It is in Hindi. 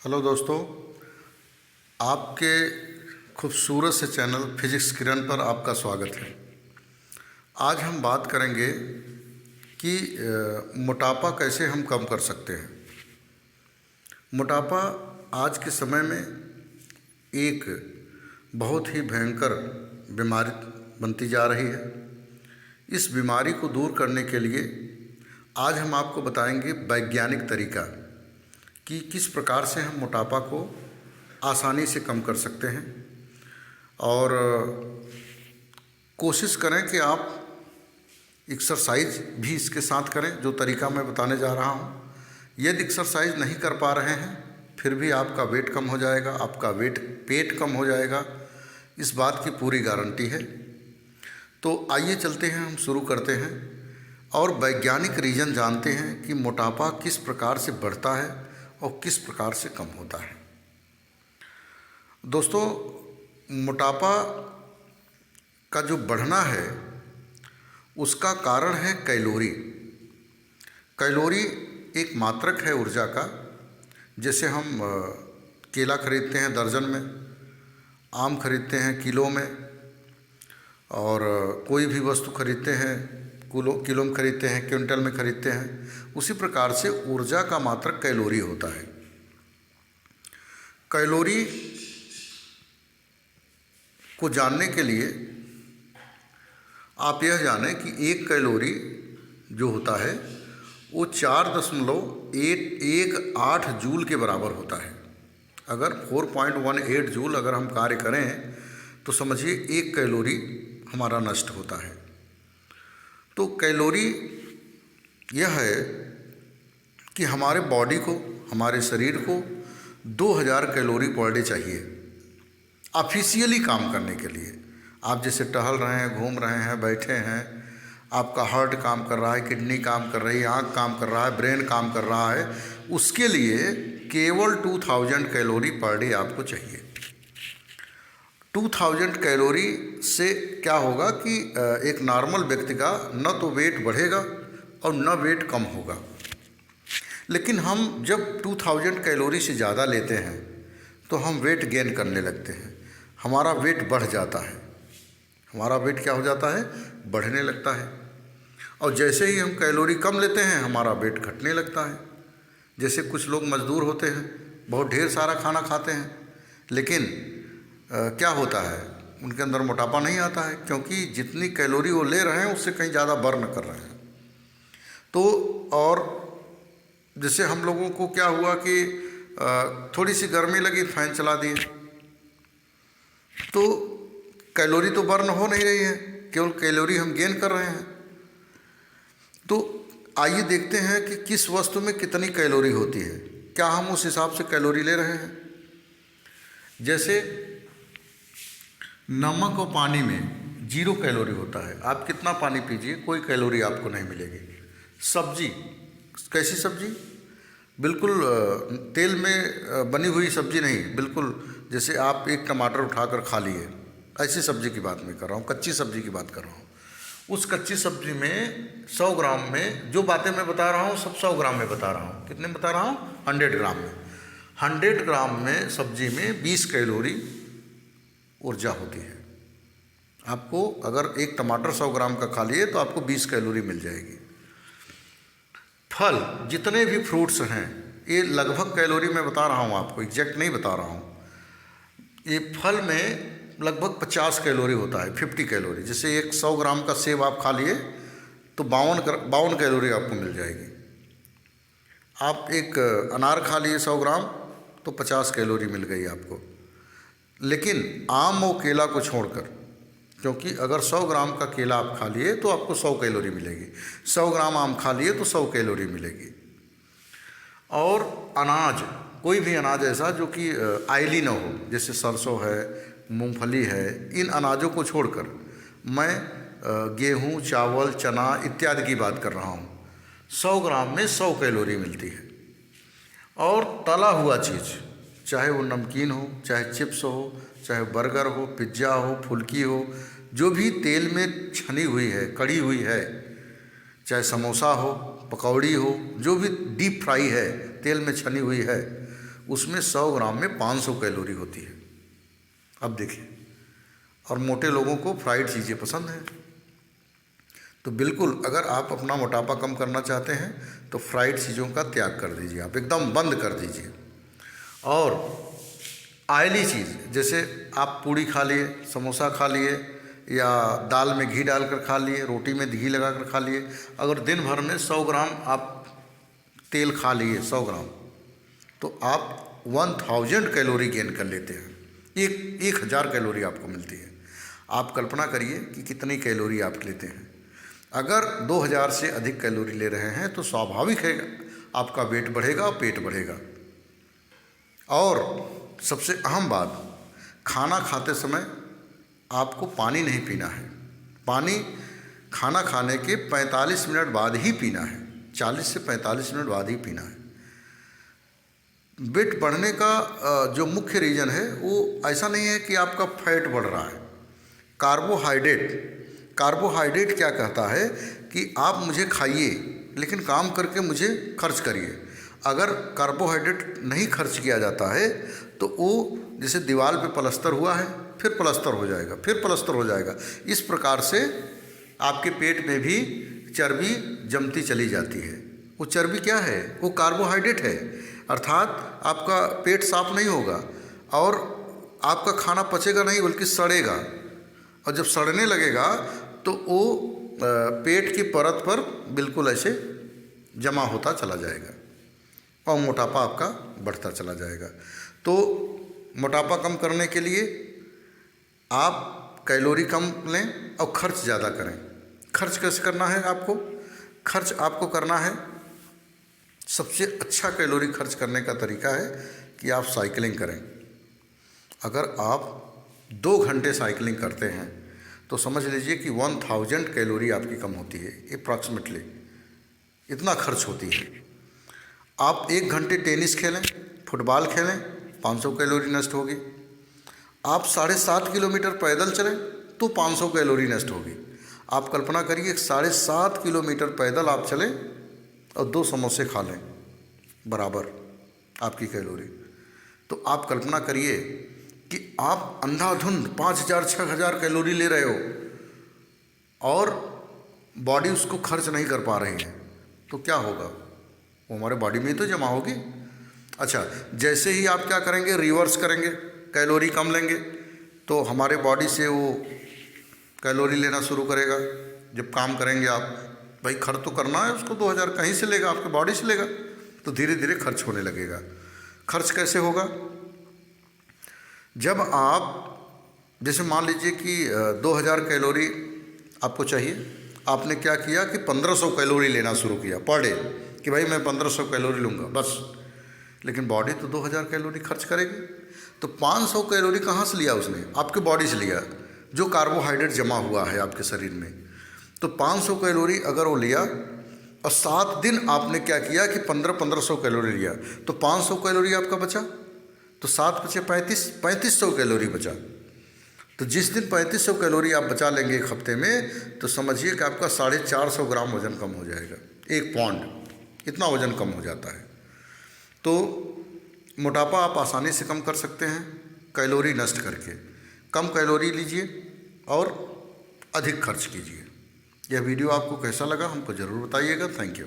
हेलो दोस्तों, आपके खूबसूरत से चैनल फिजिक्स किरण पर आपका स्वागत है। आज हम बात करेंगे कि मोटापा कैसे हम कम कर सकते हैं। मोटापा आज के समय में एक बहुत ही भयंकर बीमारी बनती जा रही है। इस बीमारी को दूर करने के लिए आज हम आपको बताएंगे वैज्ञानिक तरीका कि किस प्रकार से हम मोटापा को आसानी से कम कर सकते हैं। और कोशिश करें कि आप एक्सरसाइज भी इसके साथ करें, जो तरीका मैं बताने जा रहा हूँ। यदि एक्सरसाइज नहीं कर पा रहे हैं फिर भी आपका वेट कम हो जाएगा, आपका पेट कम हो जाएगा, इस बात की पूरी गारंटी है। तो आइए चलते हैं, हम शुरू करते हैं और वैज्ञानिक रीज़न जानते हैं कि मोटापा किस प्रकार से बढ़ता है और किस प्रकार से कम होता है। दोस्तों, मोटापा का जो बढ़ना है उसका कारण है कैलोरी। कैलोरी एक मात्रक है ऊर्जा का। जैसे हम केला खरीदते हैं दर्जन में, आम खरीदते हैं किलो में, और कोई भी वस्तु खरीदते हैं किलो में खरीदते हैं, क्विंटल में खरीदते हैं। उसी प्रकार से ऊर्जा का मात्रक कैलोरी होता है। कैलोरी को जानने के लिए आप यह जानें कि एक कैलोरी जो होता है वो 4.18 जूल के बराबर होता है। अगर 4.18 जूल अगर हम कार्य करें तो समझिए एक कैलोरी हमारा नष्ट होता है। तो कैलोरी यह है कि हमारे बॉडी को, हमारे शरीर को 2000 कैलोरी पर डे चाहिए ऑफिशियली काम करने के लिए। आप जैसे टहल रहे हैं, घूम रहे हैं, बैठे हैं, आपका हार्ट काम कर रहा है, किडनी काम कर रही है, आँख काम कर रहा है, ब्रेन काम कर रहा है, उसके लिए केवल 2000 कैलोरी पर डे आपको चाहिए। 2000 कैलोरी से क्या होगा कि एक नॉर्मल व्यक्ति का न तो वेट बढ़ेगा और न वेट कम होगा। लेकिन हम जब 2000 कैलोरी से ज़्यादा लेते हैं तो हम वेट गेन करने लगते हैं, हमारा वेट बढ़ जाता है। हमारा वेट क्या हो जाता है? बढ़ने लगता है। और जैसे ही हम कैलोरी कम लेते हैं हमारा वेट घटने लगता है। जैसे कुछ लोग मजदूर होते हैं, बहुत ढेर सारा खाना खाते हैं, लेकिन क्या होता है, उनके अंदर मोटापा नहीं आता है, क्योंकि जितनी कैलोरी वो ले रहे हैं उससे कहीं ज़्यादा बर्न कर रहे हैं। तो और जैसे हम लोगों को क्या हुआ कि थोड़ी सी गर्मी लगी, फैन चला दिए, तो कैलोरी तो बर्न हो नहीं रही है, केवल कैलोरी हम गेन कर रहे हैं। तो आइए देखते हैं कि किस वस्तु में कितनी कैलोरी होती है, क्या हम उस हिसाब से कैलोरी ले रहे हैं। जैसे नमक और पानी में 0 कैलोरी होता है। आप कितना पानी पीजिए, कोई कैलोरी आपको नहीं मिलेगी। सब्जी, कैसी सब्जी? बिल्कुल तेल में बनी हुई सब्जी नहीं, बिल्कुल जैसे आप एक टमाटर उठाकर खा लिए, ऐसी सब्जी की बात मैं कर रहा हूँ, कच्ची सब्जी की बात कर रहा हूँ। उस कच्ची सब्जी में 100 ग्राम में, जो बातें मैं बता रहा हूँ सब 100 ग्राम में बता रहा हूँ। कितने में बता रहा हूँ? 100 ग्राम में। 100 ग्राम में सब्जी में 20 कैलोरी ऊर्जा होती है। आपको अगर एक टमाटर 100 ग्राम का खा लिए तो आपको 20 कैलोरी मिल जाएगी। फल, जितने भी फ्रूट्स हैं, ये लगभग कैलोरी मैं बता रहा हूँ आपको, एग्जैक्ट नहीं बता रहा हूँ। ये फल में लगभग 50 कैलोरी होता है, 50 कैलोरी। जैसे एक 100 ग्राम का सेब आप खा लिए तो 52 कैलोरी आपको मिल जाएगी। आप एक अनार खा लिए 100 ग्राम तो 50 कैलोरी मिल गई आपको। लेकिन आम और केला को छोड़कर, क्योंकि अगर 100 ग्राम का केला आप खा लिए तो आपको 100 कैलोरी मिलेगी, 100 ग्राम आम खा लिए तो 100 कैलोरी मिलेगी। और अनाज, कोई भी अनाज ऐसा जो कि ऑयली ना हो, जैसे सरसों है, मूंगफली है, इन अनाजों को छोड़कर मैं गेहूं, चावल, चना इत्यादि की बात कर रहा हूँ। 100 ग्राम में 100 कैलोरी मिलती है। और तला हुआ चीज़, चाहे वो नमकीन हो, चाहे चिप्स हो, चाहे बर्गर हो, पिज्ज़ा हो, फुल्की हो, जो भी तेल में छनी हुई है, कड़ी हुई है, चाहे समोसा हो, पकौड़ी हो, जो भी डीप फ्राई है, तेल में छनी हुई है, उसमें 100 ग्राम में 500 कैलोरी होती है। अब देखिए, और मोटे लोगों को फ्राइड चीज़ें पसंद हैं। तो बिल्कुल अगर आप अपना मोटापा कम करना चाहते हैं तो फ्राइड चीज़ों का त्याग कर दीजिए, आप एकदम बंद कर दीजिए। और ऑयली चीज़, जैसे आप पूड़ी खा लिए, समोसा खा लिए, या दाल में घी डालकर खा लिए, रोटी में घी लगाकर खा लिए। अगर दिन भर में 100 ग्राम आप तेल खा लिए, 100 ग्राम, तो आप 1000 कैलोरी गेन कर लेते हैं। 1000 कैलोरी आपको मिलती है। आप कल्पना करिए कि कितनी कैलोरी आप लेते हैं। अगर 2000 से अधिक कैलोरी ले रहे हैं तो स्वाभाविक है आपका वेट बढ़ेगा और पेट बढ़ेगा। और सबसे अहम बात, खाना खाते समय आपको पानी नहीं पीना है। पानी खाना खाने के 45 मिनट बाद ही पीना है, 40 से 45 मिनट बाद ही पीना है। वेट बढ़ने का जो मुख्य रीज़न है वो ऐसा नहीं है कि आपका फैट बढ़ रहा है। कार्बोहाइड्रेट क्या कहता है कि आप मुझे खाइए लेकिन काम करके मुझे खर्च करिए। अगर कार्बोहाइड्रेट नहीं खर्च किया जाता है तो वो जैसे दीवार पे प्लास्टर हुआ है, फिर प्लास्टर हो जाएगा, फिर प्लास्टर हो जाएगा। इस प्रकार से आपके पेट में भी चर्बी जमती चली जाती है। वो चर्बी क्या है? वो कार्बोहाइड्रेट है। अर्थात आपका पेट साफ नहीं होगा और आपका खाना पचेगा नहीं बल्कि सड़ेगा। और जब सड़ने लगेगा तो वो पेट की परत पर बिल्कुल ऐसे जमा होता चला जाएगा और मोटापा आपका बढ़ता चला जाएगा। तो मोटापा कम करने के लिए आप कैलोरी कम लें और खर्च ज़्यादा करें। खर्च कैसे करना है आपको? खर्च आपको करना है, सबसे अच्छा कैलोरी खर्च करने का तरीका है कि आप साइकिलिंग करें। अगर आप 2 घंटे साइकिलिंग करते हैं तो समझ लीजिए कि 1000 कैलोरी आपकी कम होती है, अप्रॉक्सीमेटली इतना खर्च होती है। आप 1 घंटे टेनिस खेलें, फुटबॉल खेलें, 500 कैलोरी नष्ट होगी। आप 7.5 किलोमीटर पैदल चलें तो 500 कैलोरी नष्ट होगी। आप कल्पना करिए 7.5 किलोमीटर पैदल आप चलें और 2 समोसे खा लें, बराबर आपकी कैलोरी। तो आप कल्पना करिए कि आप अंधाधुंध 5000-6000 कैलोरी ले रहे हो और बॉडी उसको खर्च नहीं कर पा रही है, तो क्या होगा? वो हमारे बॉडी में ही तो जमा होगी। अच्छा, जैसे ही आप क्या करेंगे, रिवर्स करेंगे, कैलोरी कम लेंगे, तो हमारे बॉडी से वो कैलोरी लेना शुरू करेगा। जब काम करेंगे आप, भाई खर्च तो करना है उसको, 2000 कहीं से लेगा, आपके बॉडी से लेगा, तो धीरे धीरे खर्च होने लगेगा। खर्च कैसे होगा? जब आप जैसे मान लीजिए कि 2000 कैलोरी आपको चाहिए, आपने क्या किया कि 1500 कैलोरी लेना शुरू किया पर डे, कि भाई मैं 1500 कैलोरी लूँगा बस। लेकिन बॉडी तो 2000 कैलोरी खर्च करेगी। तो 500 कैलोरी कहाँ से लिया उसने? आपके बॉडी से लिया, जो कार्बोहाइड्रेट जमा हुआ है आपके शरीर में। तो 500 कैलोरी अगर वो लिया और 7 दिन आपने क्या किया कि 1500 कैलोरी लिया, तो 500 कैलोरी आपका बचा, तो 7 बचे 3500 कैलोरी बचा। तो जिस दिन 3500 कैलोरी आप बचा लेंगे एक हफ्ते में, तो समझिए कि आपका 450 ग्राम वज़न कम हो जाएगा, 1 पाउंड इतना वज़न कम हो जाता है। तो मोटापा आप आसानी से कम कर सकते हैं कैलोरी नष्ट करके। कम कैलोरी लीजिए और अधिक खर्च कीजिए। यह वीडियो आपको कैसा लगा हमको ज़रूर बताइएगा। Thank you.